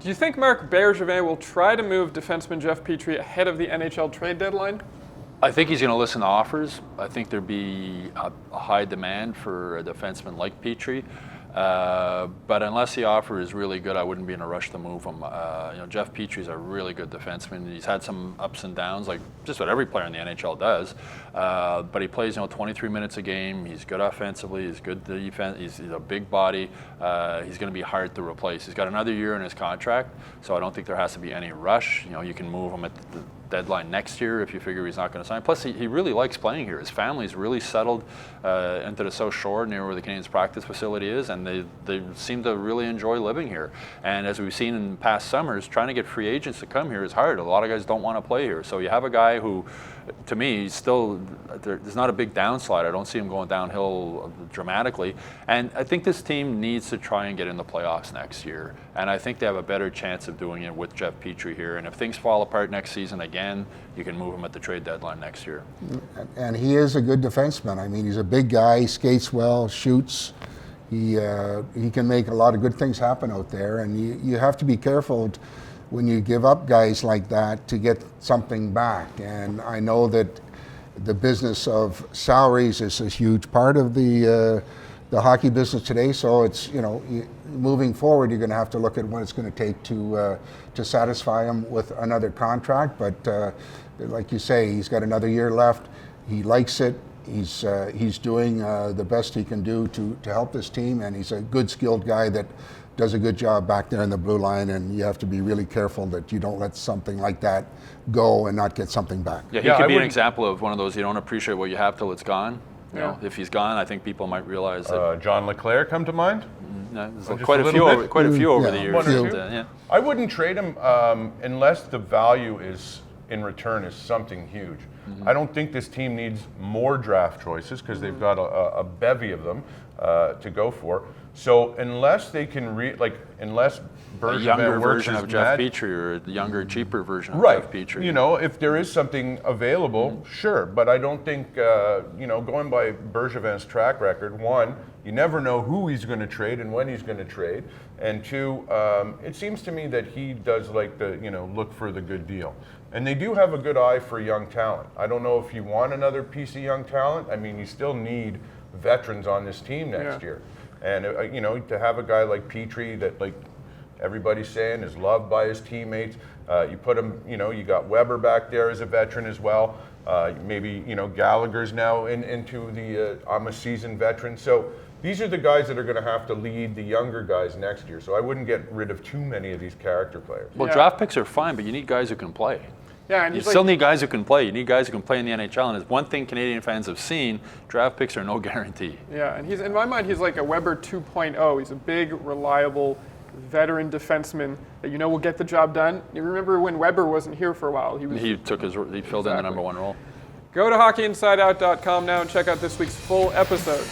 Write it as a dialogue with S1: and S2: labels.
S1: Do you think Marc Bergevin will try to move defenseman Jeff Petry ahead of the NHL trade deadline?
S2: I think he's going to listen to offers. I think there'd be a high demand for a defenseman like Petry. But unless the offer is really good, I wouldn't be in a rush to move him. Jeff Petry's a really good defenseman. He's had some ups and downs, like just what every player in the NHL does. But he plays, 23 minutes a game. He's good offensively. He's good defense. He's a big body. He's going to be hard to replace. He's got another year in his contract, so I don't think there has to be any rush. You can move him at the deadline next year if you figure he's not going to sign. Plus, he really likes playing here. His family's really settled into the South Shore near where the Canadiens practice facility is, and they seem to really enjoy living here. And as we've seen in past summers, trying to get free agents to come here is hard. A lot of guys don't want to play here. So you have a guy who, to me, there's not a big downslide. I don't see him going downhill dramatically. And I think this team needs to try and get in the playoffs next year. And I think they have a better chance of doing it with Jeff Petry here. And if things fall apart next season again, you can move him at the trade deadline next year.
S3: And he is a good defenseman. I mean, he's a big guy, he skates well, shoots. He can make a lot of good things happen out there. And you have to be careful when you give up guys like that to get something back. And I know that the business of salaries is a huge part of the hockey business today. So it's, moving forward, you're going to have to look at what it's going to take to satisfy him with another contract. But like you say, he's got another year left. He likes it. He's doing the best he can do to help this team, and he's a good, skilled guy that does a good job back there in the blue line. And you have to be really careful that you don't let something like that go and not get something back.
S2: Yeah, he could be an example of one of those you don't appreciate what you have till it's gone. If he's gone, I think people might realize that.
S4: John LeClair come to mind?
S2: There's quite a few over the years.
S4: I wouldn't trade him unless the value in return is something huge. I don't think this team needs more draft choices because they've got a bevy of them to go for. So unless they can unless Bergevin
S2: a younger
S4: works
S2: version of Jeff Petry or a younger, cheaper version of Jeff Petry.
S4: If there is something available, sure. But I don't think, going by Bergevin's track record, one, you never know who he's going to trade and when he's going to trade. And two, it seems to me that he does like look for the good deal. And they do have a good eye for young talent. I don't know if you want another piece of young talent. I mean, you still need veterans on this team next year. And, to have a guy like Petry that, like everybody's saying, is loved by his teammates. You put him, you got Weber back there as a veteran as well. Maybe, Gallagher's now into the, I'm a seasoned veteran. So these are the guys that are going to have to lead the younger guys next year. So I wouldn't get rid of too many of these character players.
S2: Well, draft picks are fine, but you need guys who can play.
S1: Yeah, and
S2: you still need guys who can play. You need guys who can play in the NHL, and it's one thing Canadian fans have seen: draft picks are no guarantee.
S1: Yeah, and in my mind, he's like a Weber 2.0. He's a big, reliable, veteran defenseman that will get the job done. You remember when Weber wasn't here for a while? He filled in the number one role. Go to hockeyinsideout.com now and check out this week's full episode.